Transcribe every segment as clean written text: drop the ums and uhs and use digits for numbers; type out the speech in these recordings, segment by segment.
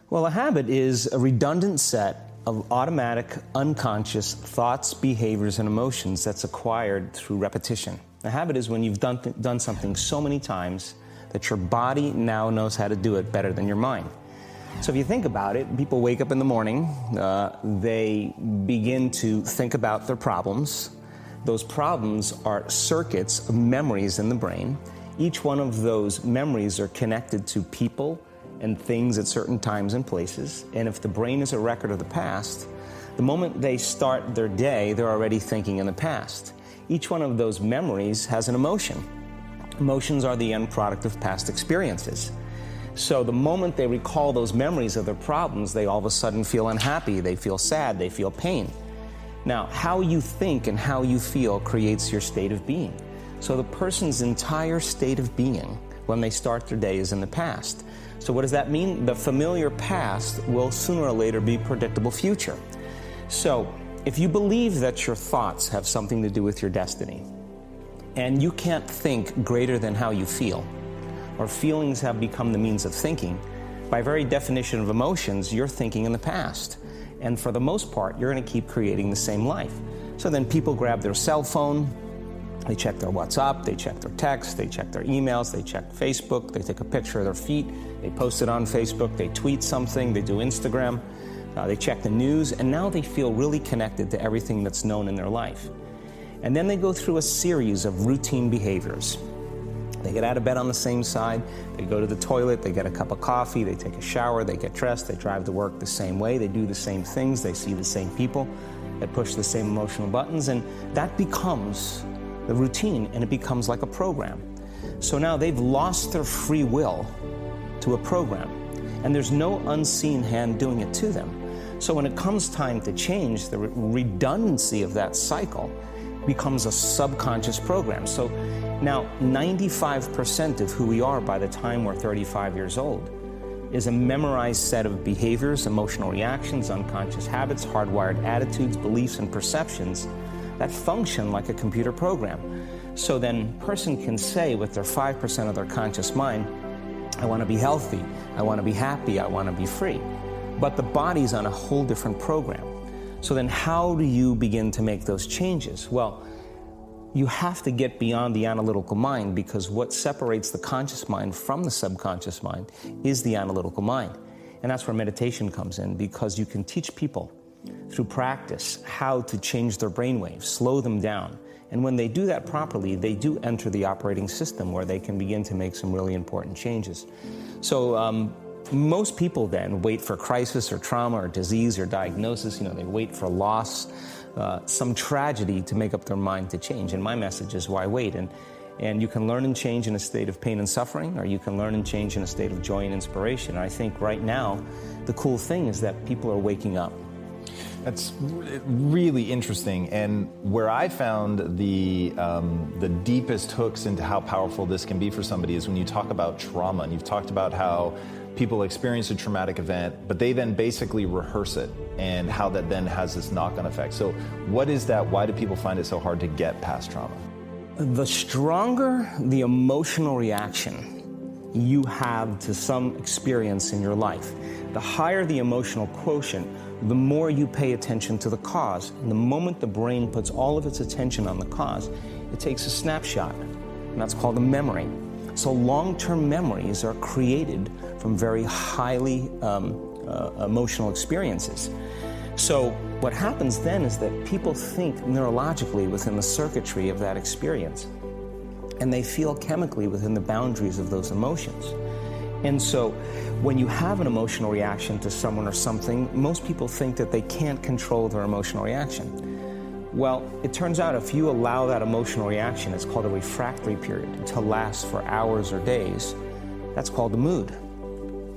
Well, a habit is a redundant set of automatic, unconscious thoughts, behaviors, and emotions that's acquired through repetition. A habit is when you've done something so many times that your body now knows how to do it better than your mind. So if you think about it, people wake up in the morning, they begin to think about their problems. Those problems are circuits of memories in the brain. Each one of those memories are connected to people and things at certain times and places. And if the brain is a record of the past, the moment they start their day, they're already thinking in the past. Each one of those memories has an emotion. Emotions are the end product of past experiences. So the moment they recall those memories of their problems, they all of a sudden feel unhappy, they feel sad, they feel pain. Now, how you think and how you feel creates your state of being. So the person's entire state of being when they start their day is in the past. So what does that mean? The familiar past will sooner or later be predictable future. So if you believe that your thoughts have something to do with your destiny, and you can't think greater than how you feel, or feelings have become the means of thinking, by very definition of emotions, you're thinking in the past. And for the most part, you're going to keep creating the same life. So then people grab their cell phone, they check their WhatsApp, they check their texts, they check their emails, they check Facebook, they take a picture of their feet, they post it on Facebook, they tweet something, they do Instagram, they check the news, and now they feel really connected to everything that's known in their life. And then they go through a series of routine behaviors. They get out of bed on the same side, they go to the toilet, they get a cup of coffee, they take a shower, they get dressed, they drive to work the same way, they do the same things, they see the same people, they push the same emotional buttons, and that becomes the routine, and it becomes like a program. So now they've lost their free will to a program, and there's no unseen hand doing it to them. So when it comes time to change, the redundancy of that cycle becomes a subconscious program. So now 95% of who we are by the time we're 35 years old is a memorized set of behaviors, emotional reactions, unconscious habits, hardwired attitudes, beliefs, and perceptions that function like a computer program. So then a person can say with their 5% of their conscious mind, I want to be healthy, I want to be happy, I want to be free. But the body's on a whole different program. So then how do you begin to make those changes? Well, you have to get beyond the analytical mind, because what separates the conscious mind from the subconscious mind is the analytical mind. And that's where meditation comes in, because you can teach people through practice how to change their brainwaves, slow them down. And when they do that properly, they do enter the operating system where they can begin to make some really important changes. So most people then wait for crisis or trauma or disease or diagnosis. They wait for loss, some tragedy to make up their mind to change. And my message is, why wait? And you can learn and change in a state of pain and suffering, or you can learn and change in a state of joy and inspiration. And I think right now, the cool thing is that people are waking up. That's really interesting, and where I found the deepest hooks into how powerful this can be for somebody is when you talk about trauma, and you've talked about how people experience a traumatic event, but they then basically rehearse it, and how that then has this knock-on effect. So what is that? Why do people find it so hard to get past trauma? The stronger the emotional reaction you have to some experience in your life, the higher the emotional quotient, the more you pay attention to the cause. And the moment the brain puts all of its attention on the cause, it takes a snapshot, and that's called a memory. So long-term memories are created from very highly emotional experiences. So what happens then is that people think neurologically within the circuitry of that experience, and they feel chemically within the boundaries of those emotions. And so when you have an emotional reaction to someone or something, most people think that they can't control their emotional reaction. Well, it turns out if you allow that emotional reaction, it's called a refractory period, to last for hours or days, that's called a mood.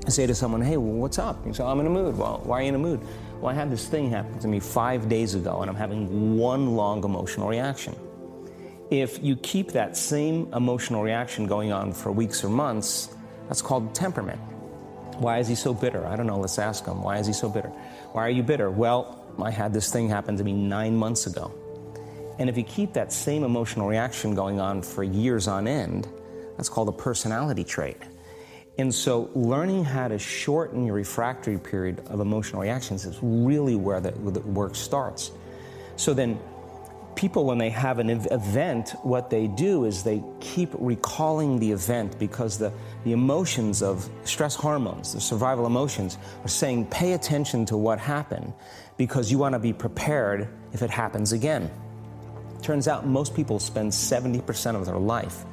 I say to someone, hey, well, what's up? You say, I'm in a mood. Well, why are you in a mood? Well, I had this thing happen to me 5 days ago, and I'm having one long emotional reaction. If you keep that same emotional reaction going on for weeks or months, that's called temperament. Why is he so bitter? I don't know, let's ask him. Why is he so bitter? Why are you bitter? Well, I had this thing happen to me 9 months ago. And if you keep that same emotional reaction going on for years on end, that's called a personality trait. And so learning how to shorten your refractory period of emotional reactions is really where the work starts. So then people, when they have an event, what they do is they keep recalling the event, because the emotions of stress hormones, the survival emotions, are saying pay attention to what happened because you want to be prepared if it happens again. Turns out most people spend 70% of their life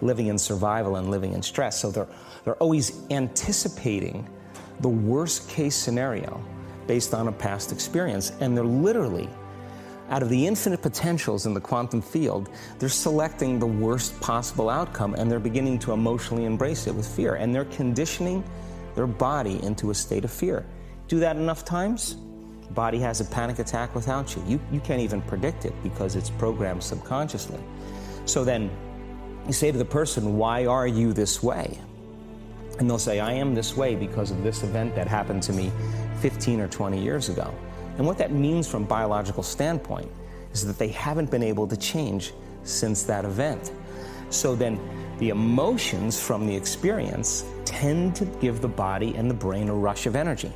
living in survival and living in stress. So they're always anticipating the worst case scenario based on a past experience. And they're literally, out of the infinite potentials in the quantum field, they're selecting the worst possible outcome, and they're beginning to emotionally embrace it with fear. And they're conditioning their body into a state of fear. Do that enough times, body has a panic attack without you. You can't even predict it because it's programmed subconsciously. So then you say to the person, why are you this way? And they'll say, I am this way because of this event that happened to me 15 or 20 years ago. And what that means from a biological standpoint is that they haven't been able to change since that event. So then the emotions from the experience tend to give the body and the brain a rush of energy.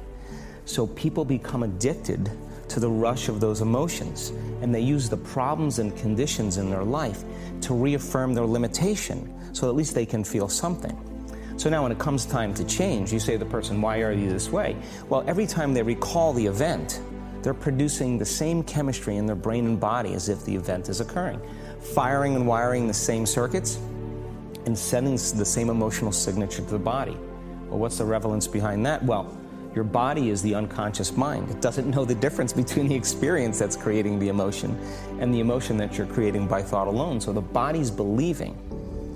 So people become addicted to the rush of those emotions, and they use the problems and conditions in their life to reaffirm their limitation, so at least they can feel something. So now when it comes time to change, you say to the person, why are you this way? Well, every time they recall the event, they're producing the same chemistry in their brain and body as if the event is occurring, firing and wiring the same circuits and sending the same emotional signature to the body. Well, what's the relevance behind that? Well, your body is the unconscious mind. It doesn't know the difference between the experience that's creating the emotion and the emotion that you're creating by thought alone. So the body's believing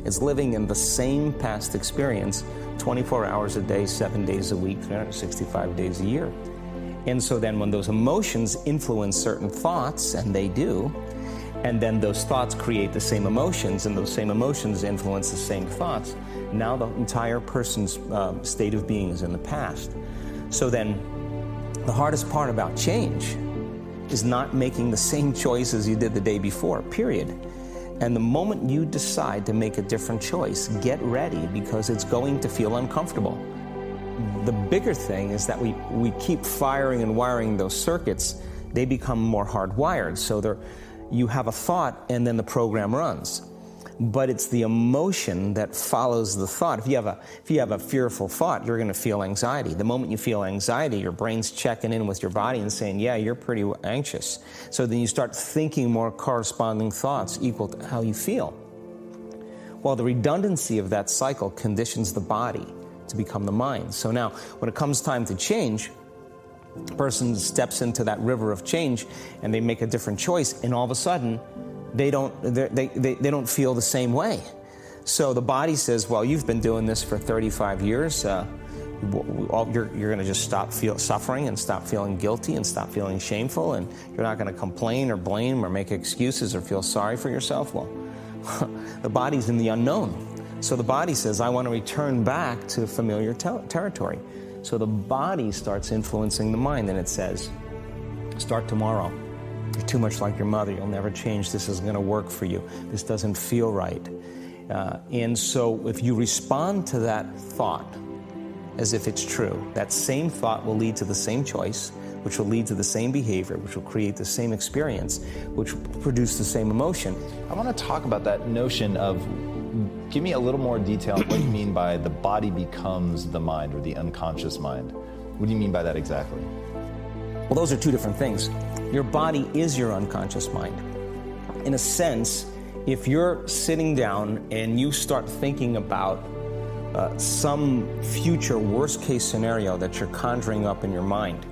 it's living in the same past experience 24 hours a day, 7 days a week, 365 days a year. And so then when those emotions influence certain thoughts, and they do, and then those thoughts create the same emotions, and those same emotions influence the same thoughts, now the entire person's state of being is in the past. So then the hardest part about change is not making the same choices you did the day before, period. And the moment you decide to make a different choice, get ready, because it's going to feel uncomfortable. The bigger thing is that we keep firing and wiring those circuits. They become more hardwired. So you have a thought and then the program runs. But it's the emotion that follows the thought. If you have a fearful thought, you're going to feel anxiety. The moment you feel anxiety, your brain's checking in with your body and saying, yeah, you're pretty anxious. So then you start thinking more corresponding thoughts equal to how you feel. Well, the redundancy of that cycle conditions the body to become the mind. So now, when it comes time to change, a person steps into that river of change and they make a different choice, and all of a sudden, they don't feel the same way. So the body says, well, you've been doing this for 35 years. You're going to just stop suffering and stop feeling guilty and stop feeling shameful, and you're not going to complain or blame or make excuses or feel sorry for yourself. Well, the body's in the unknown. So the body says, I want to return back to familiar territory. So the body starts influencing the mind, and it says, start tomorrow. You're too much like your mother. You'll never change. This isn't going to work for you. This doesn't feel right. And so if you respond to that thought as if it's true, that same thought will lead to the same choice, which will lead to the same behavior, which will create the same experience, which will produce the same emotion. I want to talk about that notion of, give me a little more detail on what you mean by the body becomes the mind, or the unconscious mind. What do you mean by that exactly? Well, those are two different things. Your body is your unconscious mind. In a sense, if you're sitting down and you start thinking about some future worst-case scenario that you're conjuring up in your mind,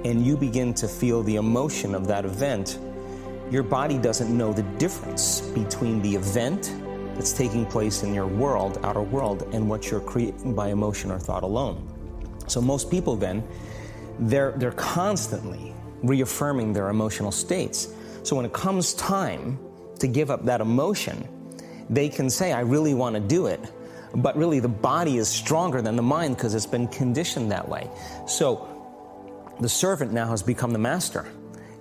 and you begin to feel the emotion of that event, your body doesn't know the difference between the event that's taking place in your world, outer world, and what you're creating by emotion or thought alone. So most people then, they're constantly reaffirming their emotional states. So when it comes time to give up that emotion, they can say, I really want to do it, but really the body is stronger than the mind because it's been conditioned that way. So the servant now has become the master.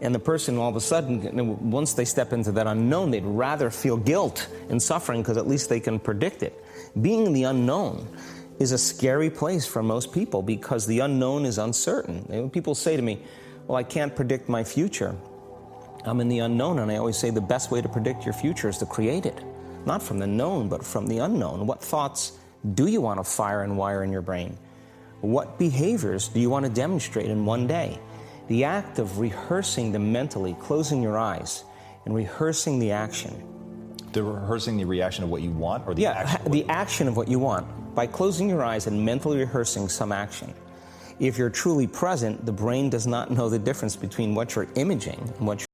And the person, all of a sudden, once they step into that unknown, they'd rather feel guilt and suffering because at least they can predict it. Being in the unknown is a scary place for most people because the unknown is uncertain. When people say to me, well, I can't predict my future. I'm in the unknown, and I always say the best way to predict your future is to create it. Not from the known, but from the unknown. What thoughts do you want to fire and wire in your brain? What behaviors do you want to demonstrate in one day? The act of rehearsing them mentally, closing your eyes, and rehearsing the action. Rehearsing the reaction of what you want, or the action? The action of what you want. By closing your eyes and mentally rehearsing some action. If you're truly present, the brain does not know the difference between what you're imaging and what you're